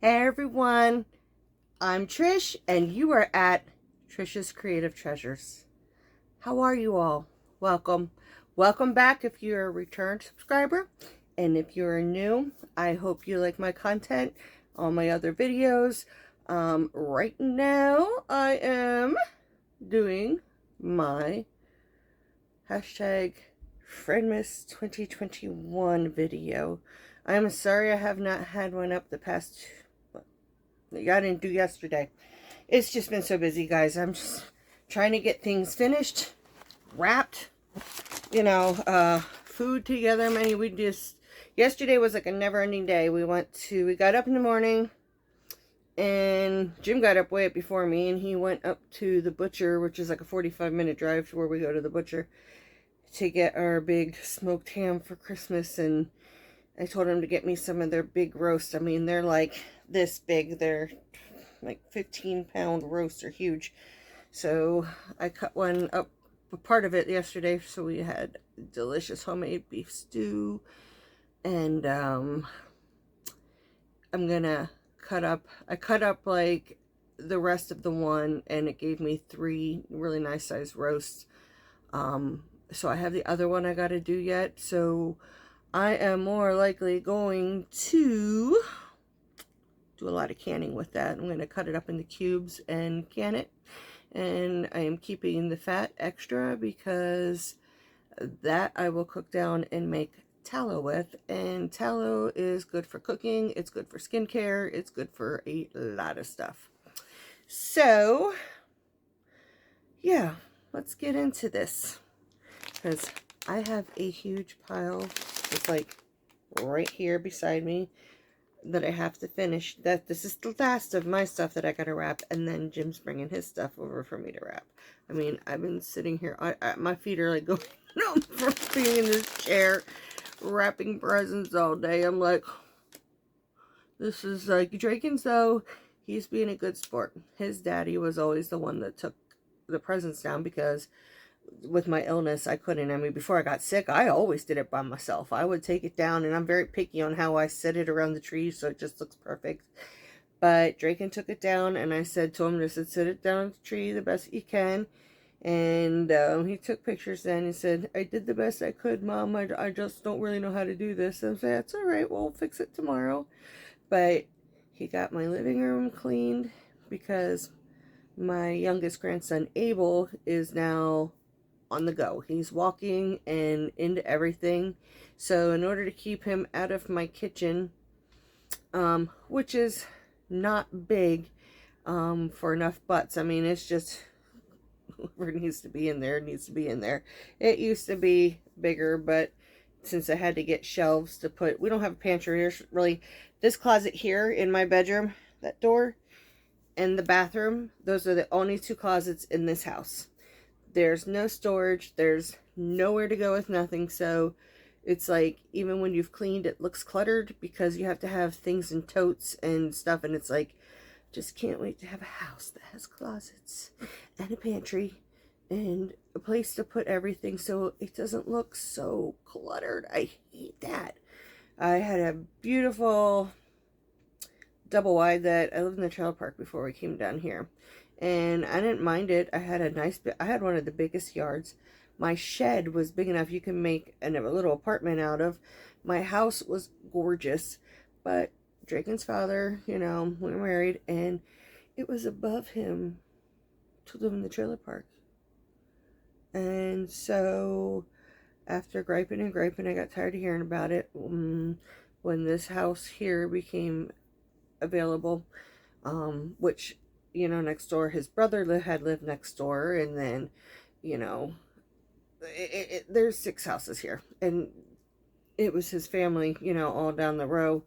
Hey everyone, I'm Trish and you are at Trish's Creative Treasures. How are you all? Welcome. Welcome back if you're a returned subscriber. And if you're new, I hope you like my content, all my other videos. Right now I am doing my hashtag Friendmas 2021 video. I'm sorry I have not had one up the past, I didn't do yesterday. It's just been so busy, guys. I'm just trying to get things finished, wrapped, food together. Yesterday was like a never-ending day. We got up in the morning, and Jim got up way up before me, and he went up to the butcher, which is like a 45-minute drive to where we go to the butcher, to get our big smoked ham for Christmas. And I told him to get me some of their big roasts. I mean, they're like this big. They're like 15-pound roasts. Are huge. So I cut one up, a part of it yesterday. So we had delicious homemade beef stew. And I'm gonna I cut up like the rest of the one, and it gave me 3 really nice sized roasts. So I have the other one I gotta do yet. So I am more likely going to do a lot of canning with that. I'm going to cut it up into cubes and can it. And I am keeping the fat extra because that I will cook down and make tallow with. And tallow is good for cooking. It's good for skincare. It's good for a lot of stuff. So, yeah, let's get into this. Because I have a huge pile. It's like right here beside me that I have to finish. This is the last of my stuff that I gotta wrap, and then Jim's bringing his stuff over for me to wrap. I mean, I've been sitting here, my feet are like going numb from being in this chair wrapping presents all day. I'm like, this is like Draken's, though, he's being a good sport. His daddy was always the one that took the presents down because with my illness, I couldn't. I mean, before I got sick, I always did it by myself. I would take it down, and I'm very picky on how I set it around the tree so it just looks perfect. But Draken took it down, and I said to him, just sit it down on the tree the best you can. And he took pictures then. He said, I did the best I could, Mom. I just don't really know how to do this. And I said, that's all right. We'll fix it tomorrow. But he got my living room cleaned because my youngest grandson, Abel, is now on the go. He's walking and into everything. So in order to keep him out of my kitchen, which is not big for enough butts. I mean, it's just whoever needs to be in there needs to be in there. It used to be bigger, but since I had to get shelves to put, we don't have a pantry. There's really this closet here in my bedroom, that door, and the bathroom. Those are the only 2 closets in this house. There's no storage. There's nowhere to go with nothing. So it's like, even when you've cleaned, it looks cluttered because you have to have things in totes and stuff. And it's like, just can't wait to have a house that has closets and a pantry and a place to put everything so it doesn't look so cluttered. I hate that. I had a beautiful double wide that I lived in the trailer park before we came down here. And I didn't mind it. I had one of the biggest yards. My shed was big enough you can make a little apartment out of. My house was gorgeous, but Draken's father, we were married, and it was above him to live in the trailer park. And so after griping and griping, I got tired of hearing about it. When this house here became available, which, next door, his brother had lived next door, and then, there's 6 houses here, and it was his family, all down the row.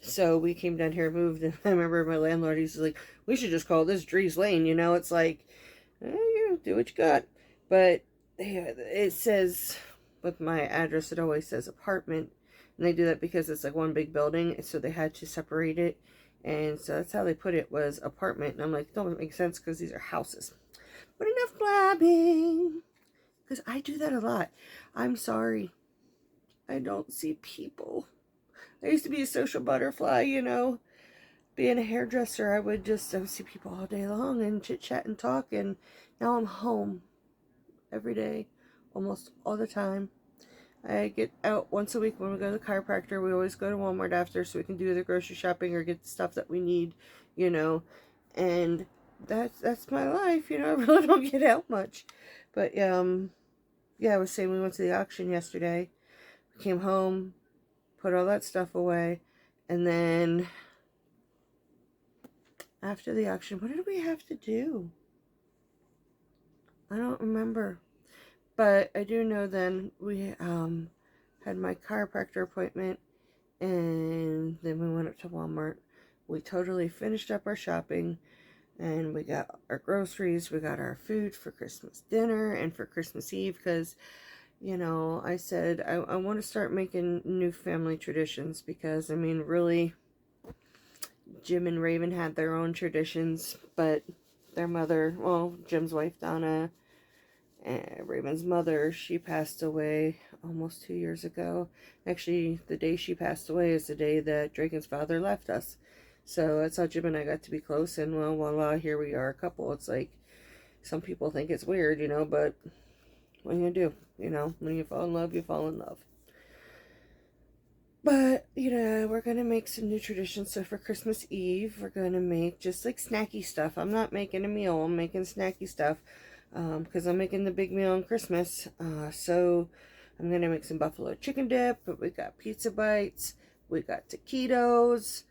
So we came down here, moved, and I remember my landlord, he's like, we should just call this Dries Lane, it's like, do what you got. But it says, with my address, it always says apartment, and they do that because it's like one big building, so they had to separate it. And so that's how they put it, was apartment. And I'm like, don't make sense because these are houses. But enough blabbing, because I do that a lot. I'm sorry. I don't see people. I used to be a social butterfly, being a hairdresser, I would see people all day long and chit chat and talk, and now I'm home every day, almost all the time. I get out once a week when we go to the chiropractor. We always go to Walmart after so we can do the grocery shopping or get the stuff that we need, you know. And that's my life, you know. I really don't get out much. But yeah, I was saying we went to the auction yesterday. We came home, put all that stuff away, and then after the auction, what did we have to do? I don't remember. But I do know then we had my chiropractor appointment, and then we went up to Walmart. We totally finished up our shopping, and we got our groceries. We got our food for Christmas dinner and for Christmas Eve, because, you know, I said I want to start making new family traditions, because, I mean, really, Jim and Raven had their own traditions, but their mother, well, Jim's wife, Donna, Raven's mother, she passed away almost 2 years ago. Actually, the day she passed away is the day that Draken's father left us. So that's how Jim and I got to be close, and well, voila, here we are, a couple. It's like, some people think it's weird, you know, but what are you gonna do? You know, when you fall in love, you fall in love. But, you know, we're going to make some new traditions. So for Christmas Eve, we're going to make just like snacky stuff. I'm not making a meal. I'm making snacky stuff. Because I'm making the big meal on Christmas. So I'm going to make some buffalo chicken dip. But we got pizza bites. We got taquitos.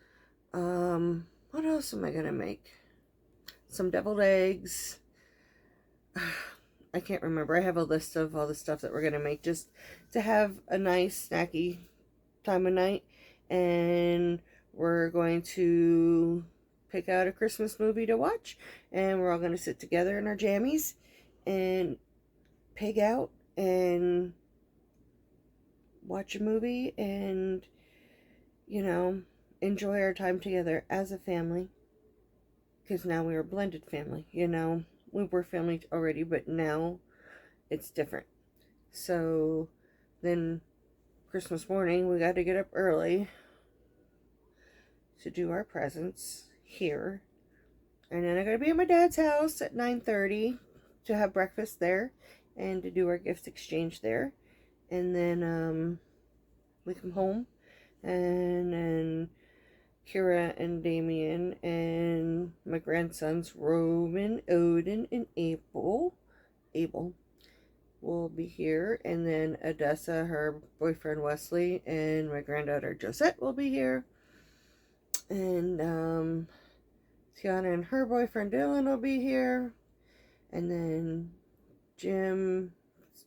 What else am I going to make? Some deviled eggs. I can't remember. I have a list of all the stuff that we're going to make just to have a nice snacky time of night. And we're going to pick out a Christmas movie to watch. And we're all going to sit together in our jammies and pig out and watch a movie and, you know, enjoy our time together as a family. Because now we are a blended family, you know. We were family already, but now it's different. So then Christmas morning, we got to get up early to do our presents here. And then I got to be at my dad's house at 9:30 to have breakfast there and to do our gift exchange there. And then we come home, and then Kira and Damien and my grandsons Roman, Odin, and Abel will be here. And then Odessa, her boyfriend Wesley, and my granddaughter Josette will be here. And Tiana and her boyfriend Dylan will be here. And then Jim's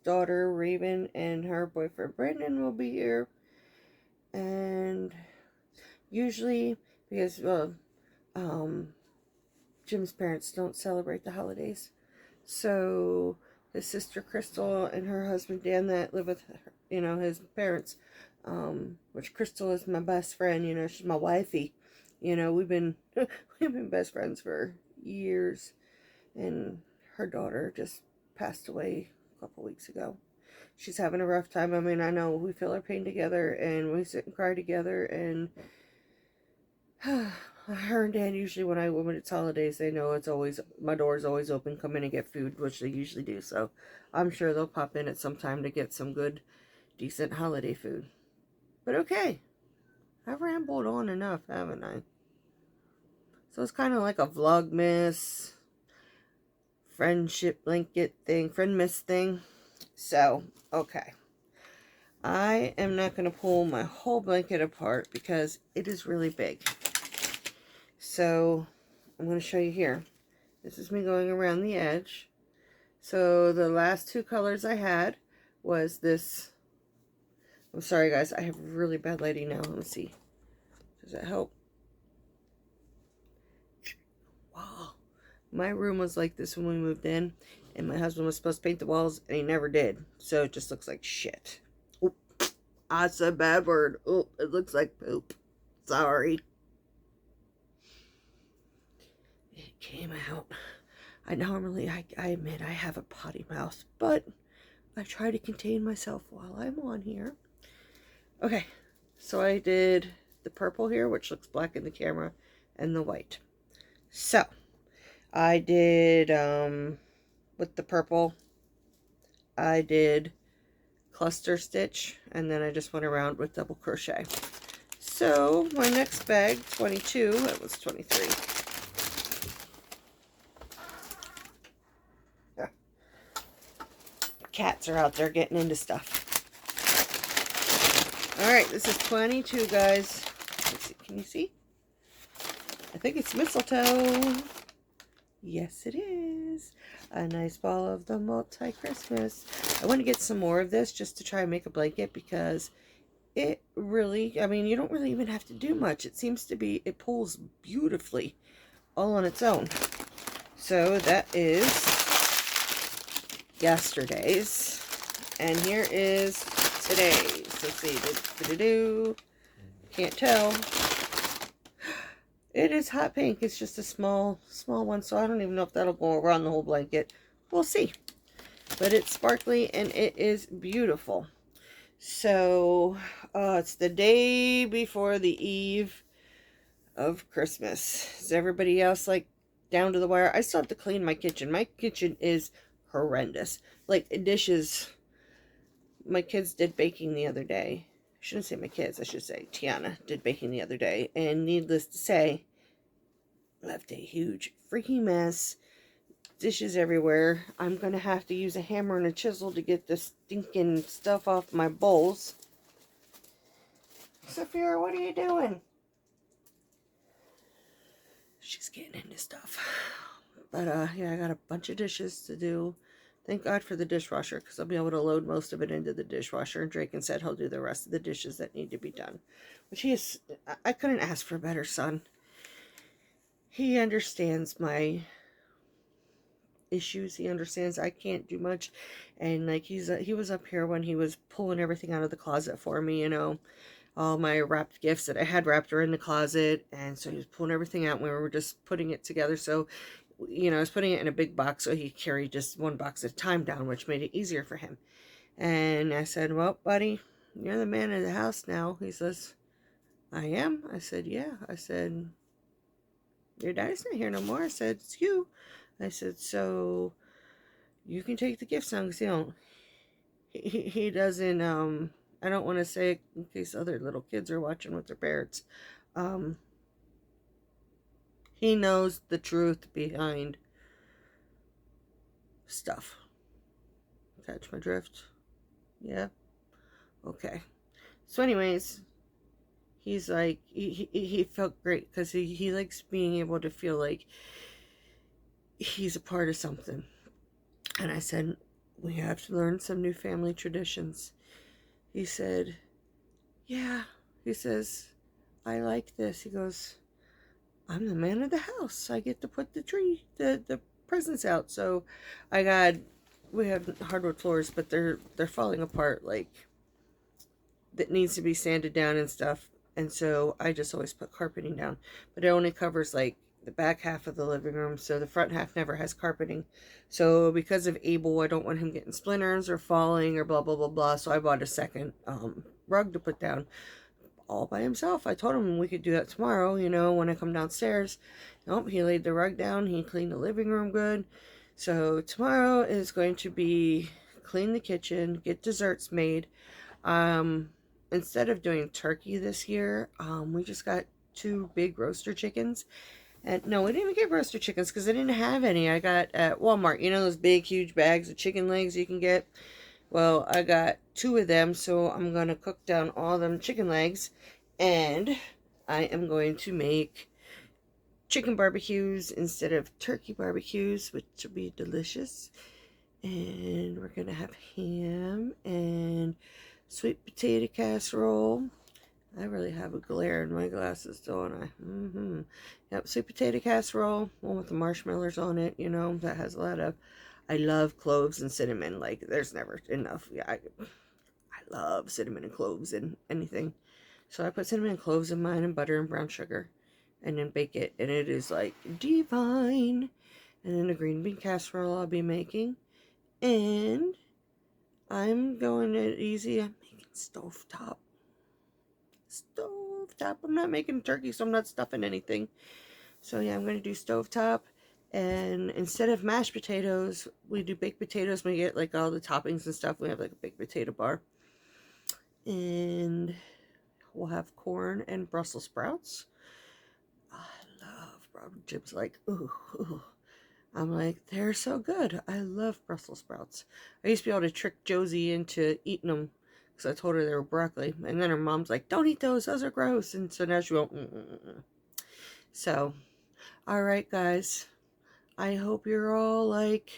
daughter Raven and her boyfriend Brandon will be here. And usually, because Jim's parents don't celebrate the holidays, so his sister Crystal and her husband Dan that live with her, you know, his parents, which Crystal is my best friend, you know, she's my wifey, you know, we've been best friends for years. And her daughter just passed away a couple weeks ago. She's having a rough time. I mean, I know we feel our pain together, and we sit and cry together, and her and Dan usually, when it's holidays, they know it's always, my door's always open, come in and get food, which they usually do. So I'm sure they'll pop in at some time to get some good, decent holiday food. But okay, I've rambled on enough, haven't I? So it's kind of like a Vlogmas, friendship blanket thing, friendmas thing. So, okay. I am not going to pull my whole blanket apart because it is really big. So, I'm going to show you here. This is me going around the edge. So, the last two colors I had was this. I'm sorry, guys. I have really bad lighting now. Let me see. Does that help? Wow. My room was like this when we moved in. And my husband was supposed to paint the walls, and he never did. So, it just looks like shit. Oop. That's a bad word. Oh, it looks like poop. Sorry. It came out. I admit I have a potty mouth, but I try to contain myself while I'm on here. Okay, so I did the purple here, which looks black in the camera. and the white. So I did, with the purple, I did cluster stitch, and then I just went around with double crochet. So my next bag, 22, it was 23. Yeah. Cats are out there getting into stuff. Alright, this is 22, guys. Let's see, can you see? I think it's mistletoe. Yes, it is. A nice ball of the multi-Christmas. I want to get some more of this just to try and make a blanket, because it really, I mean, you don't really even have to do much. It seems to be, it pulls beautifully all on its own. So that is yesterday's. And here is today's. Let's see. Can't tell. It is hot pink. It's just a small one, so I don't even know if that'll go around the whole blanket. We'll see. But it's sparkly and it is beautiful. So, it's the day before the eve of Christmas. Is everybody else, like, down to the wire? I still have to clean my kitchen. My kitchen is horrendous. Like, dishes. My kids did baking the other day. I shouldn't say my kids, I should say Tiana did baking the other day, and needless to say, left a huge freaking mess. Dishes everywhere. I'm gonna have to use a hammer and a chisel to get the stinking stuff off my bowls. Sophia, what are you doing? She's getting into stuff. But yeah, I got a bunch of dishes to do. Thank God for the dishwasher, because I'll be able to load most of it into the dishwasher. And Draken said he'll do the rest of the dishes that need to be done. Which he is, I couldn't ask for a better son. He understands my issues. He understands I can't do much. And like he was up here when he was pulling everything out of the closet for me, you know. All my wrapped gifts that I had wrapped are in the closet. And so he was pulling everything out and we were just putting it together. So, you know, I was putting it in a big box so he carried just one box at a time down, which made it easier for him. And I said, well, buddy, you're the man of the house now. He says, I am. I said, yeah. I said, your daddy's not here no more. I said, it's you. I said, so you can take the gifts now, because he doesn't, I don't want to say it in case other little kids are watching with their parents. He knows the truth behind stuff. Catch my drift? Yeah? Okay. So anyways, he's like, he felt great, because he likes being able to feel like he's a part of something. And I said, we have to learn some new family traditions. He said, yeah. He says, I like this. He goes, I'm the man of the house. I get to put the tree, the presents out. So we have hardwood floors, but they're falling apart, like, that needs to be sanded down and stuff. And so I just always put carpeting down, but it only covers like the back half of the living room, so the front half never has carpeting. So because of Abel, I don't want him getting splinters or falling or blah blah blah blah. So I bought a second rug to put down all by himself. I told him we could do that tomorrow, you know, when I come downstairs. Nope, he laid the rug down. He cleaned the living room good. So tomorrow is going to be clean the kitchen, get desserts made. Instead of doing turkey this year, we just got 2 big roaster chickens. And no, we didn't get roaster chickens because I didn't have any. I got at Walmart, you know, those big, huge bags of chicken legs you can get. Well, I got 2 of them, so I'm going to cook down all them chicken legs. And I am going to make chicken barbecues instead of turkey barbecues, which will be delicious. And we're going to have ham and sweet potato casserole. I really have a glare in my glasses, don't I? Yep, sweet potato casserole, one with the marshmallows on it, you know, that has a lot of, I love cloves and cinnamon, like, there's never enough. Yeah, I love cinnamon and cloves in anything. So I put cinnamon and cloves in mine and butter and brown sugar, and then bake it, and it is, like, divine. And then the green bean casserole I'll be making, and I'm going it easy. I'm making stovetop stovetop. I'm not making turkey, so I'm not stuffing anything. So yeah, I'm going to do stovetop. And instead of mashed potatoes, we do baked potatoes. We get like all the toppings and stuff. We have like a baked potato bar. And we'll have corn and Brussels sprouts. I love Robert Jim's like, ooh, ooh. I'm like, they're so good. I love Brussels sprouts. I used to be able to trick Josie into eating them because I told her they were broccoli. And then her mom's like, don't eat those. Those are gross. And so now she won't. So, all right, guys. I hope you're all like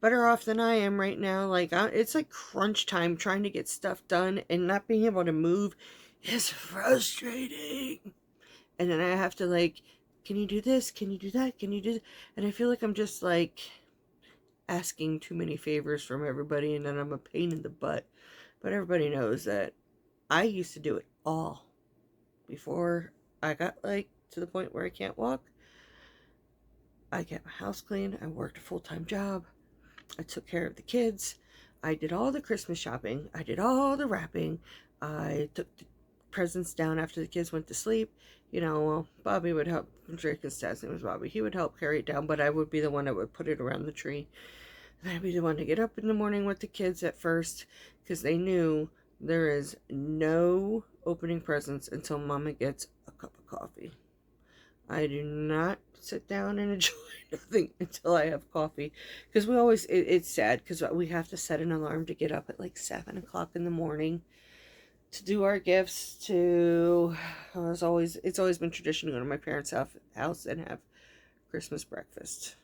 better off than I am right now. Like, it's like crunch time trying to get stuff done, and not being able to move is frustrating. And then I have to like, can you do this? Can you do that? Can you do that? And I feel like I'm just like asking too many favors from everybody, and then I'm a pain in the butt. But everybody knows that I used to do it all before I got like to the point where I can't walk. I kept my house clean. I worked a full-time job. I took care of the kids. I did all the Christmas shopping. I did all the wrapping. I took the presents down after the kids went to sleep. You know, well, Bobby would help. Drake's dad's name was Bobby. He would help carry it down, but I would be the one that would put it around the tree. And I'd be the one to get up in the morning with the kids at first, because they knew there is no opening presents until Mama gets a cup of coffee. I do not sit down and enjoy nothing until I have coffee. Because we always, it's sad because we have to set an alarm to get up at like 7 o'clock in the morning to do our gifts. It's always been tradition to go to my parents' house and have Christmas breakfast.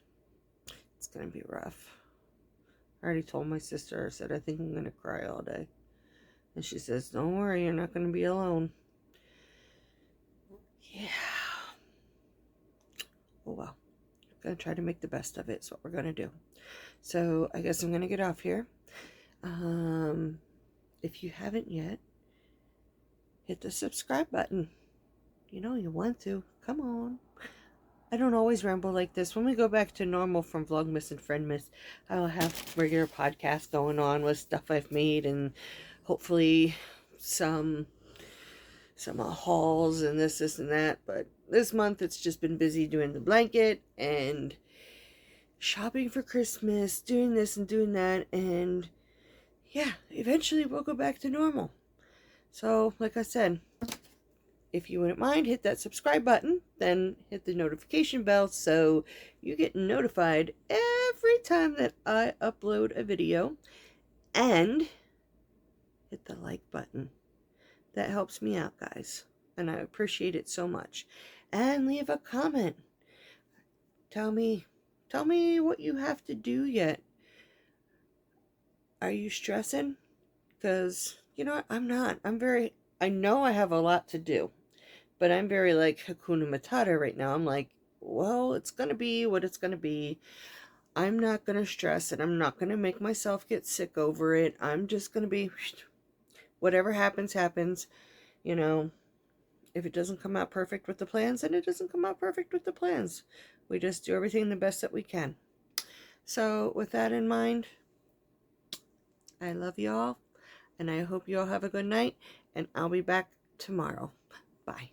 It's going to be rough. I already told my sister, I said, I think I'm going to cry all day. And she says, don't worry, you're not going to be alone. Yeah. Oh well, I'm going to try to make the best of it. It's what we're going to do. So I guess I'm going to get off here. If you haven't yet, hit the subscribe button. You know you want to. Come on. I don't always ramble like this. When we go back to normal from Vlogmas and Friendmas, I will have regular podcasts going on with stuff I've made, and hopefully some hauls and this and that. But this month it's just been busy doing the blanket and shopping for Christmas, doing this and doing that, and yeah, eventually we'll go back to normal. So like I said, if you wouldn't mind, hit that subscribe button, then hit the notification bell so you get notified every time that I upload a video, and hit the like button. That helps me out, guys, and I appreciate it so much. And leave a comment. Tell me what you have to do yet. Are you stressing? Because, you know what, I'm not. I know I have a lot to do, but I'm very like Hakuna Matata right now. I'm like, well, it's going to be what it's going to be. I'm not going to stress it. I'm not going to make myself get sick over it. I'm just going to be, whatever happens, happens. You know, if it doesn't come out perfect with the plans, then it doesn't come out perfect with the plans. We just do everything the best that we can. So with that in mind, I love you all, and I hope you all have a good night, and I'll be back tomorrow. Bye.